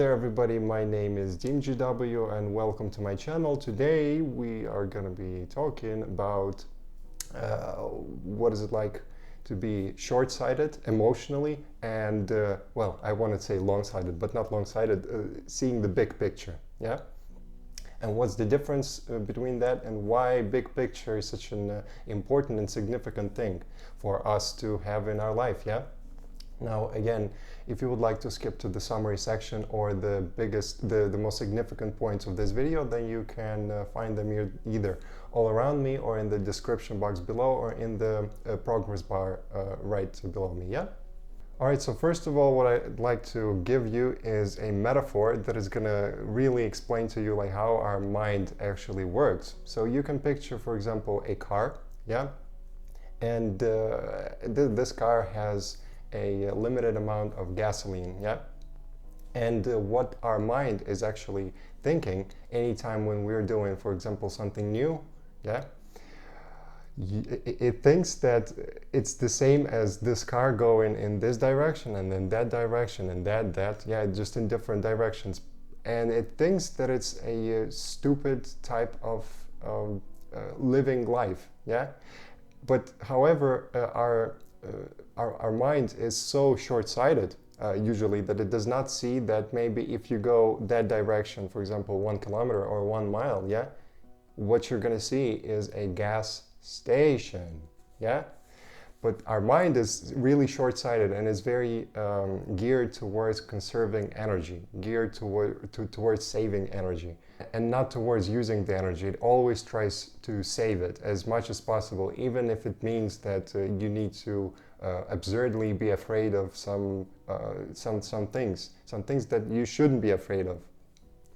there everybody, my name is Deem and welcome to my channel. Today we are going to be talking about what is it like to be short-sighted emotionally and well, I want to say long-sighted, but not long-sighted, seeing the big picture, yeah? And what's the difference between that, and why big picture is such an important and significant thing for us to have in our life, yeah? Now, again, if you would like to skip to the summary section or the most significant points of this video, then you can find them here either all around me or in the description box below or in the progress bar right below me, yeah? Alright, so first of all, what I'd like to give you is a metaphor that is going to really explain to you like how our mind actually works. So you can picture, for example, a car, yeah? And this car has a limited amount of gasoline, yeah? And what our mind is actually thinking anytime when we're doing, for example, something new, yeah? It thinks that it's the same as this car going in this direction and then that direction and that, yeah, just in different directions. And it thinks that it's a stupid type of living life, yeah? But however, our mind is so short-sighted usually that it does not see that maybe if you go that direction, for example 1 kilometer or 1 mile, yeah, what you're gonna see is a gas station, yeah? But our mind is really short-sighted and is very geared towards conserving energy, geared towards saving energy, and not towards using the energy. It always tries to save it as much as possible, even if it means that you need to absurdly be afraid of some things that you shouldn't be afraid of,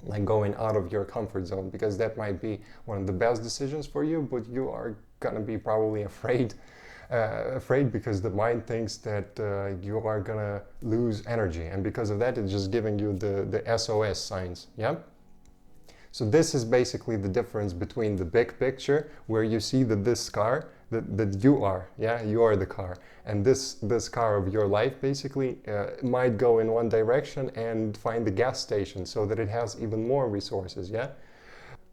like going out of your comfort zone, because that might be one of the best decisions for you, but you are gonna be probably afraid because the mind thinks that you are gonna lose energy, and because of that it's just giving you the SOS signs, yeah? So this is basically the difference between the big picture, where you see that this car, that you are, yeah, you are the car, and this car of your life basically might go in one direction and find the gas station so that it has even more resources, yeah?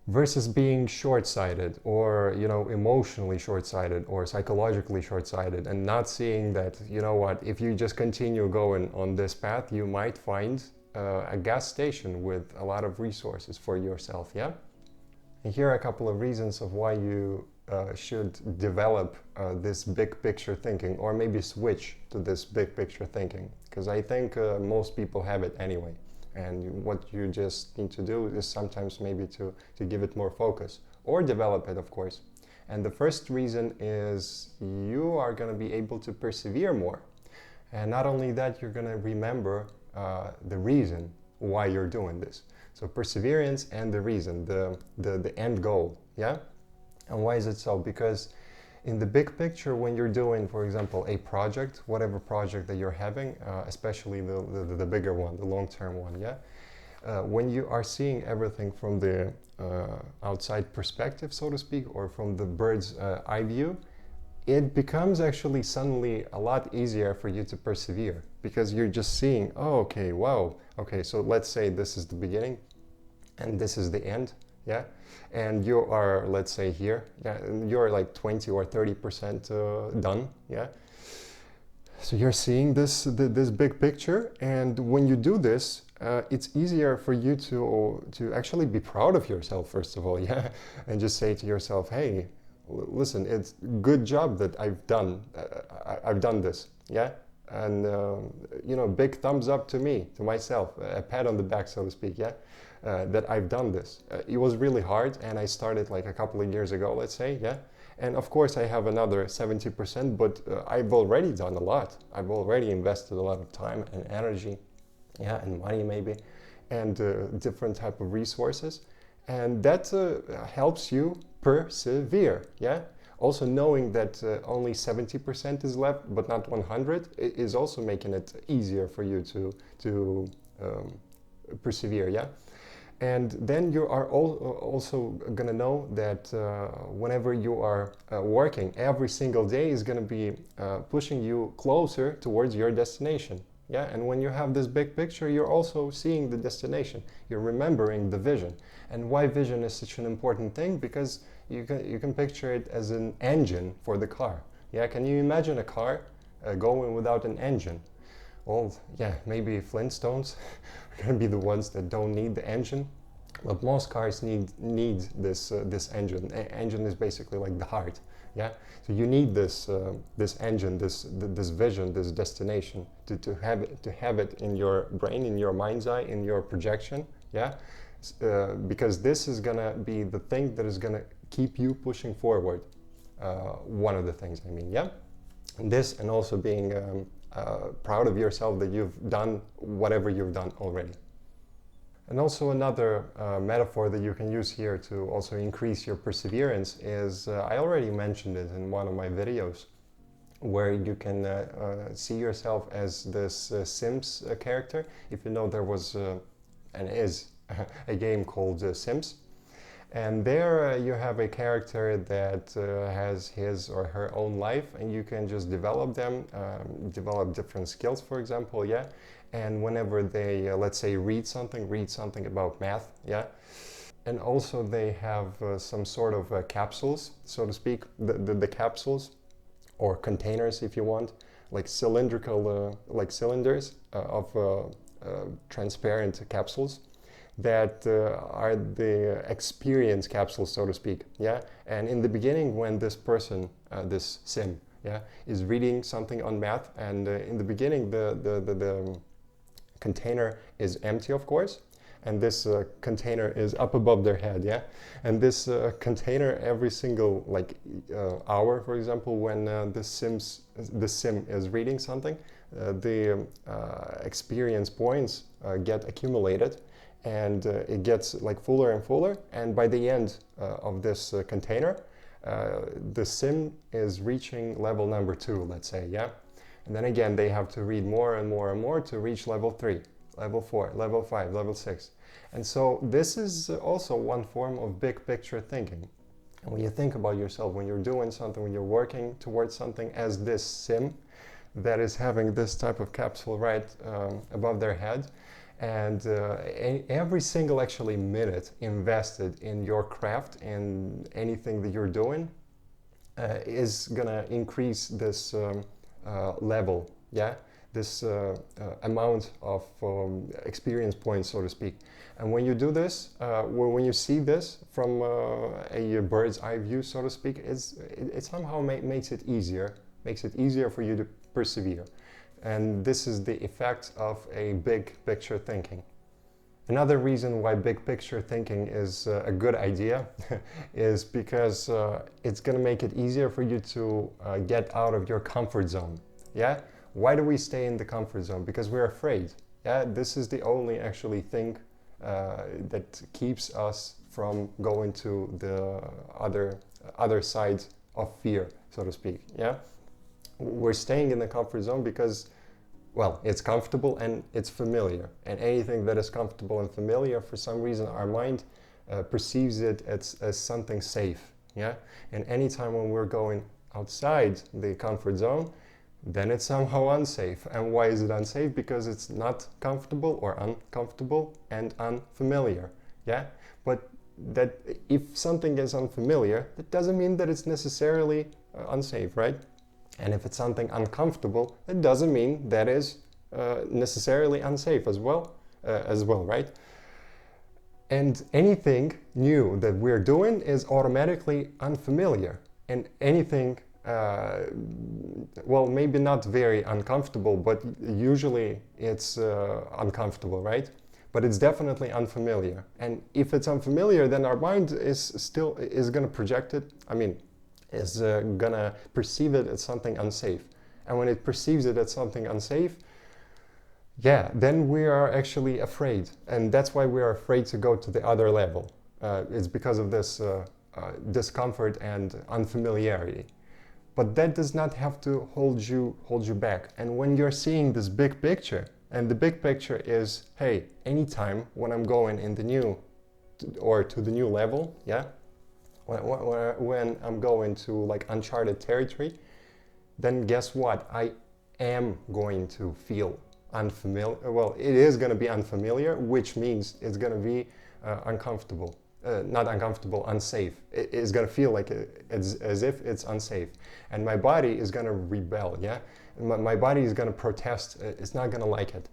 Versus being short-sighted, or, you know, emotionally short-sighted or psychologically short-sighted, and not seeing that, you know what, if you just continue going on this path, you might find a gas station with a lot of resources for yourself, yeah? And here are a couple of reasons of why you should develop this big picture thinking, or maybe switch to this big picture thinking, because I think most people have it anyway. And what you just need to do is sometimes maybe to give it more focus, or develop it, of course. And the first reason is you are going to be able to persevere more. And not only that, you're going to remember the reason why you're doing this. So perseverance and the reason, the end goal, yeah? And why is it so? Because in the big picture, when you're doing, for example, a project, whatever project that you're having, especially the bigger one, the long-term one, yeah? When you are seeing everything from the outside perspective, so to speak, or from the bird's eye view, it becomes actually suddenly a lot easier for you to persevere, because you're just seeing, oh, okay, wow, okay, so let's say this is the beginning and this is the end, yeah? And you are, let's say here, yeah, you're like 20 or 30% done, yeah? So you're seeing this big picture, and when you do this, it's easier for you to actually be proud of yourself, first of all, yeah? And just say to yourself, hey, listen, it's good job that I've done this, yeah? And you know, big thumbs up to me, to myself, a pat on the back, so to speak, yeah? That I've done this. It was really hard, and I started like a couple of years ago, let's say, yeah? And of course I have another 70%, but I've already done a lot. I've already invested a lot of time and energy, yeah, and money maybe, and different type of resources. And that helps you persevere, yeah? Also knowing that only 70% is left, but not 100, is also making it easier for you to persevere, yeah? And then you are also going to know that whenever you are working, every single day is going to be pushing you closer towards your destination. Yeah, and when you have this big picture, you're also seeing the destination. You're remembering the vision. And why vision is such an important thing? Because you can picture it as an engine for the car. Yeah, can you imagine a car going without an engine? Well, yeah, maybe Flintstones are going to be the ones that don't need the engine. But most cars need this engine. Engine is basically like the heart. Yeah, so you need this engine, this vision, this destination to have it in your brain, in your mind's eye, in your projection. Yeah, because this is gonna be the thing that is gonna keep you pushing forward. One of the things, I mean, yeah, and this, and also being proud of yourself that you've done whatever you've done already. And also another metaphor that you can use here to also increase your perseverance is, I already mentioned it in one of my videos, where you can see yourself as this Sims character. If you know, there was and is a game called Sims. And there you have a character that has his or her own life, and you can just develop them, develop different skills, for example, yeah. And whenever they, let's say, read something about math, yeah. And also they have some sort of capsules, so to speak, the capsules, or containers if you want, like cylindrical, like cylinders of transparent capsules that are the experience capsules, so to speak, yeah. And in the beginning, when this person, this sim, yeah, is reading something on math, and in the beginning the container is empty, of course, and this container is up above their head, yeah. And this container, every single like hour, for example, when the sim is reading something, the experience points get accumulated, and it gets like fuller and fuller, and by the end of this container, the sim is reaching level number 2, let's say, yeah. And then again, they have to read more and more and more to reach level 3, level 4, level 5, level 6. And so this is also one form of big picture thinking. And when you think about yourself, when you're doing something, when you're working towards something, as this sim that is having this type of capsule right above their head, and every single actually minute invested in your craft and anything that you're doing is gonna increase this level, yeah, this amount of experience points, so to speak. And when you do this, when you see this from a bird's eye view, so to speak, it somehow makes it easier for you to persevere. And this is the effect of a big picture thinking. Another reason why big picture thinking is a good idea is because it's going to make it easier for you to get out of your comfort zone. Yeah? Why do we stay in the comfort zone? Because we're afraid. Yeah? This is the only actually thing that keeps us from going to the other side of fear, so to speak. Yeah? We're staying in the comfort zone because, well, it's comfortable and it's familiar. And anything that is comfortable and familiar, for some reason, our mind perceives it as something safe. Yeah. And anytime when we're going outside the comfort zone, then it's somehow unsafe. And why is it unsafe? Because it's not comfortable or uncomfortable and unfamiliar. Yeah. But that if something is unfamiliar, that doesn't mean that it's necessarily unsafe, right? And if it's something uncomfortable, it doesn't mean that is necessarily unsafe as well, right? And anything new that we're doing is automatically unfamiliar. And anything, well, maybe not very uncomfortable, but usually it's uncomfortable, right? But it's definitely unfamiliar. And if it's unfamiliar, then our mind is gonna project it. I mean, is gonna perceive it as something unsafe. And when it perceives it as something unsafe, yeah, then we are actually afraid. And that's why we are afraid to go to the other level. It's because of this discomfort and unfamiliarity. But that does not have to hold you back. And when you're seeing this big picture, and the big picture is, hey, anytime when I'm going in the new, or to the new level, yeah, when I'm going to like uncharted territory, then guess what? I am going to feel unfamiliar. Well, it is going to be unfamiliar, which means it's going to be uncomfortable. Not uncomfortable, unsafe. It's going to feel like it's as if it's unsafe. And my body is going to rebel, yeah? My body is going to protest. It's not going to like it.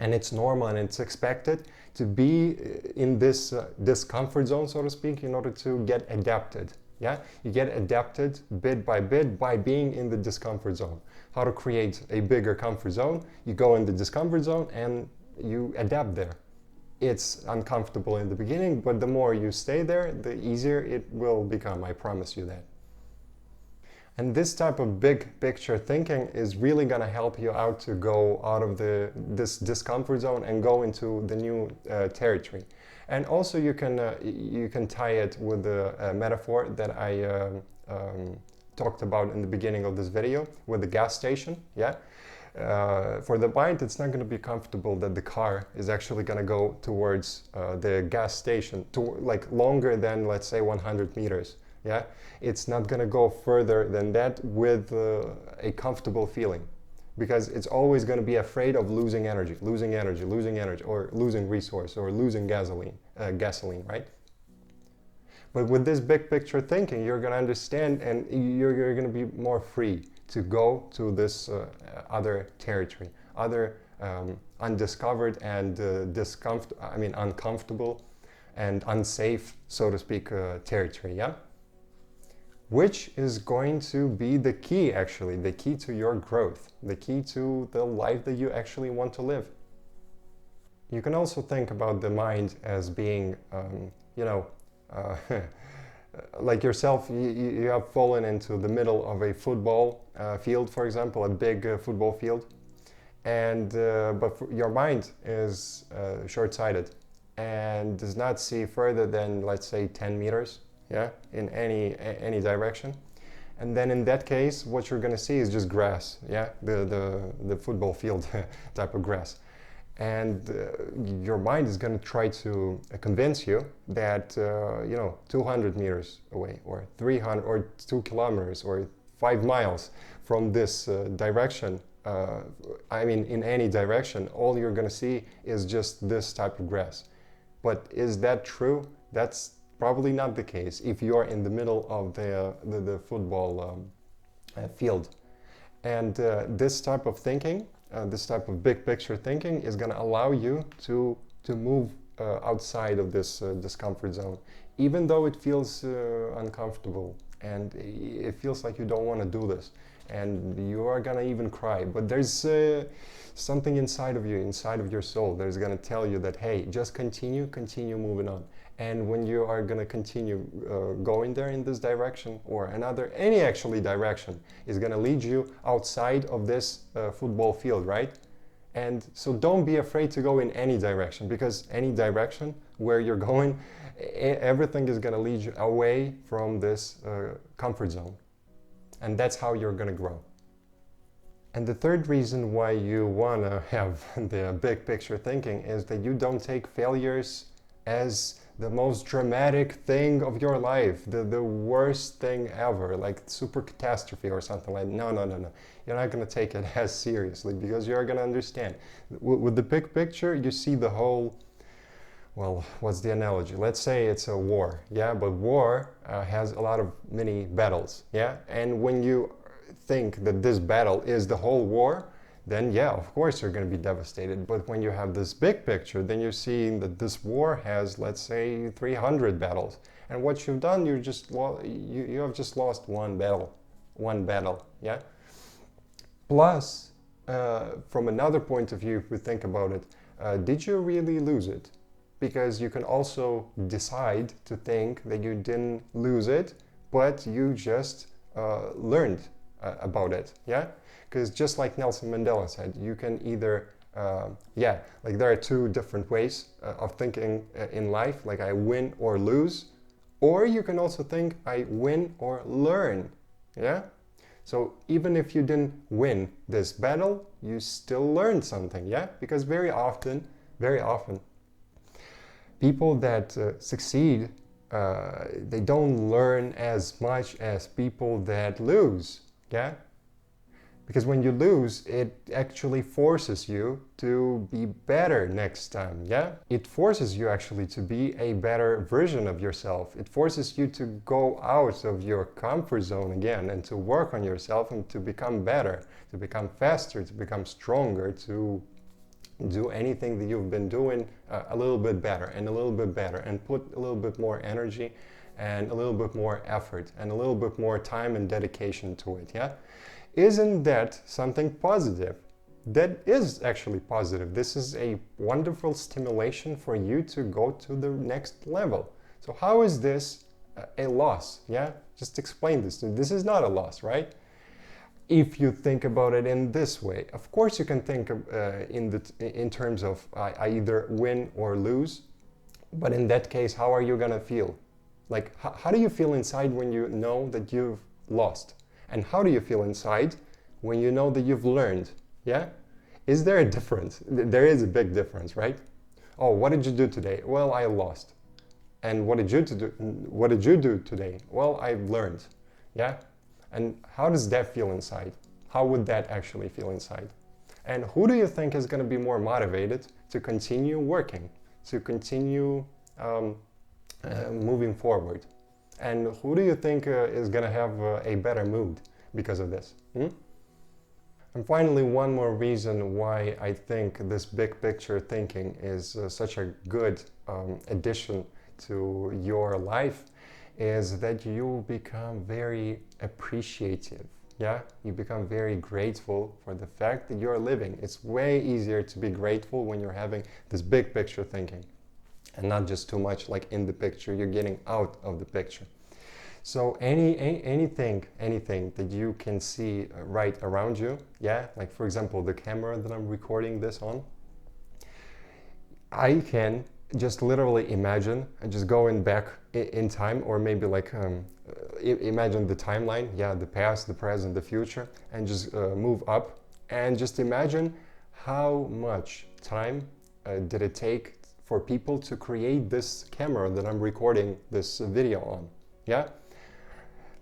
And it's normal and it's expected to be in this discomfort zone, so to speak, in order to get adapted. Yeah, you get adapted bit by being in the discomfort zone. How to create a bigger comfort zone? You go in the discomfort zone and you adapt there. It's uncomfortable in the beginning, but the more you stay there, the easier it will become. I promise you that. And this type of big picture thinking is really going to help you out to go out of this discomfort zone and go into the new territory. And also you can tie it with the metaphor that I talked about in the beginning of this video with the gas station. Yeah. For the mind, it's not going to be comfortable that the car is actually going to go towards the gas station, like longer than, let's say, 100 meters. Yeah, it's not going to go further than that with a comfortable feeling, because it's always going to be afraid of losing energy, or losing resource, or losing gasoline, right? But with this big picture thinking, you're going to understand, and you're going to be more free to go to this other territory, other undiscovered and uncomfortable and unsafe, so to speak, territory. Yeah. Which is going to be the key, actually, the key to your growth, the key to the life that you actually want to live. You can also think about the mind as being, like yourself, you have fallen into the middle of a football field, for example, a big football field, and but your mind is short-sighted and does not see further than, let's say, 10 meters. Yeah, in any direction, and then in that case, what you're going to see is just grass. Yeah, the football field type of grass, and your mind is going to try to convince you that 200 meters away, or 300, or 2 kilometers, or 5 miles from this direction. In any direction, all you're going to see is just this type of grass. But is that true? That's probably not the case if you are in the middle of the football field. And this type of thinking, this type of big picture thinking, is going to allow you to move outside of this discomfort zone, even though it feels uncomfortable and it feels like you don't want to do this, and you are going to even cry. But there's something inside of you, inside of your soul, that is going to tell you that, hey, just continue moving on. And when you are going to continue going there in this direction, or any actually direction, is going to lead you outside of this football field, right? And so don't be afraid to go in any direction, because any direction where you're going, everything is going to lead you away from this comfort zone. And that's how you're going to grow. And the third reason why you want to have the big picture thinking is that you don't take failures as the most dramatic thing of your life, the worst thing ever, like super catastrophe or something like that. No. You're not going to take it as seriously, because you're going to understand. With the big picture, you see the whole, well, what's the analogy? Let's say it's a war, yeah? But war has a lot of many battles, yeah? And when you think that this battle is the whole war, then yeah, of course you're going to be devastated. But when you have this big picture, then you're seeing that this war has, let's say, 300 battles. And what you've done, you have just lost one battle, yeah? Plus, from another point of view, if we think about it, did you really lose it? Because you can also decide to think that you didn't lose it, but you just learned about it, yeah? Because just like Nelson Mandela said, you can either, like there are two different ways of thinking in life, like I win or lose, or you can also think I win or learn, yeah? So even if you didn't win this battle, you still learned something, yeah? Because very often, people that succeed, they don't learn as much as people that lose, yeah? Because when you lose, it actually forces you to be better next time, yeah? It forces you actually to be a better version of yourself. It forces you to go out of your comfort zone again and to work on yourself and to become better, to become faster, to become stronger, to do anything that you've been doing a little bit better and a little bit better, and put a little bit more energy and a little bit more effort and a little bit more time and dedication to it, yeah? Isn't that something positive? That is actually positive. This is a wonderful stimulation for you to go to the next level. So how is this a loss? Yeah, just explain this. This is not a loss, right? If you think about it in this way, of course you can think in terms of I either win or lose, but in that case, how are you gonna feel? Like, how do you feel inside when you know that you've lost? And how do you feel inside when you know that you've learned? Yeah? Is there a difference? There is a big difference, right? Oh, what did you do today? Well, I lost. And what did you do today? Well, I've learned. Yeah? And how does that feel inside? How would that actually feel inside? And who do you think is going to be more motivated to continue working, to continue moving forward? And who do you think is going to have a better mood because of this? And finally, one more reason why I think this big picture thinking is such a good addition to your life is that you become very appreciative. Yeah, you become very grateful for the fact that you're living. It's way easier to be grateful when you're having this big picture thinking and not just too much like in the picture, you're getting out of the picture. So anything that you can see right around you, yeah, like for example the camera that I'm recording this on, I can just literally imagine and just going back in time, or maybe like imagine the timeline, yeah, the past, the present, the future, and just move up and just imagine how much time did it take for people to create this camera that I'm recording this video on, yeah?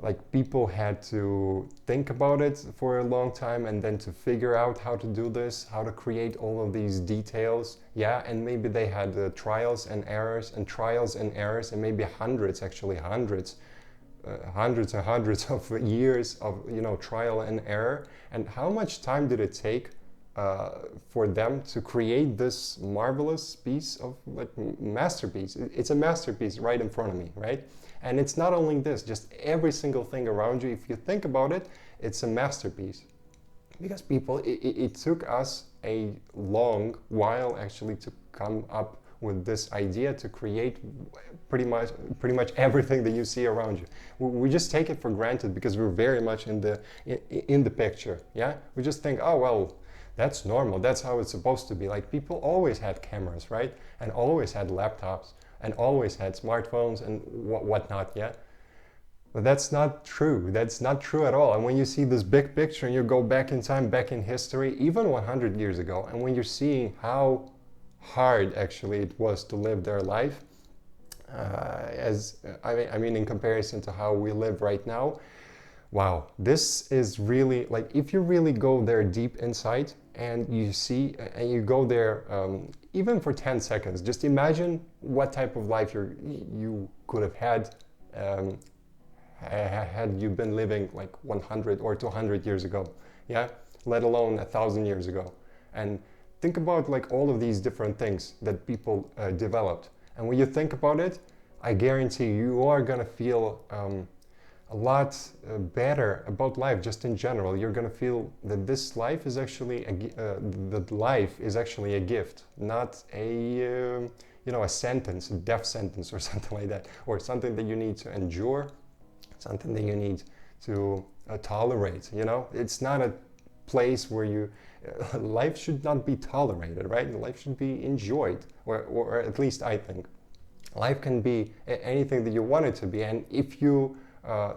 Like people had to think about it for a long time and then to figure out how to do this, how to create all of these details. Yeah, and maybe they had trials and errors and trials and errors and maybe hundreds, actually hundreds and hundreds of years of, you know, trial and error. And how much time did it take for them to create this marvelous piece of like masterpiece? It's a masterpiece right in front of me, right? And it's not only this, just every single thing around you, if you think about it, it's a masterpiece. Because people, it took us a long while actually to come up with this idea to create pretty much everything that you see around you. We just take it for granted because we're very much in the picture, yeah? We just think, oh, well, that's normal, that's how it's supposed to be. Like people always had cameras, right? And always had laptops. And always had smartphones and whatnot, yeah? But that's not true. That's not true at all. And when you see this big picture and you go back in time, back in history, even 100 years ago, and when you're seeing how hard actually it was to live their life, I mean, in comparison to how we live right now, wow, this is really, like, if you really go there deep inside and you see, and you go there even for 10 seconds, just imagine what type of life you could have had had you been living like 100 or 200 years ago, yeah? Let alone 1,000 years ago. And think about like all of these different things that people developed. And when you think about it, I guarantee you are gonna feel a lot better about life just in general. You're gonna feel that this life is actually that life is actually a gift, not a you know, a sentence, a death sentence or something like that, or something that you need to endure, something that you need to tolerate. You know, it's not a place where you life should not be tolerated, right? Life should be enjoyed, or at least I think life can be anything that you want it to be. And if you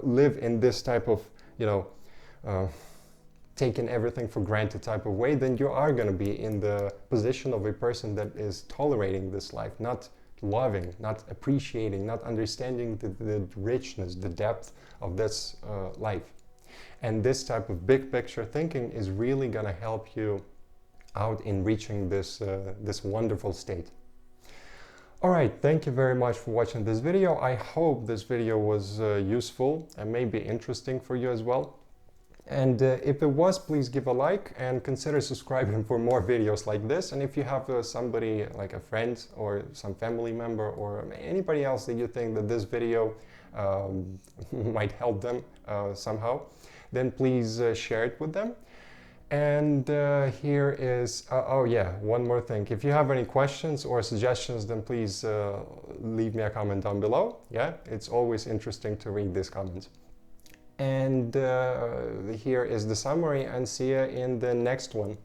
live in this type of, you know, taking everything for granted type of way, then you are going to be in the position of a person that is tolerating this life, not loving, not appreciating, not understanding the richness, the depth of this life. And this type of big picture thinking is really going to help you out in reaching this, this wonderful state. All right, thank you very much for watching this video. I hope this video was useful and maybe interesting for you as well. And if it was, please give a like and consider subscribing for more videos like this. And if you have somebody like a friend or some family member or anybody else that you think that this video might help them somehow, then please share it with them. And here is, oh yeah, one more thing. If you have any questions or suggestions, then please leave me a comment down below. Yeah, it's always interesting to read these comments. And here is the summary, and see you in the next one.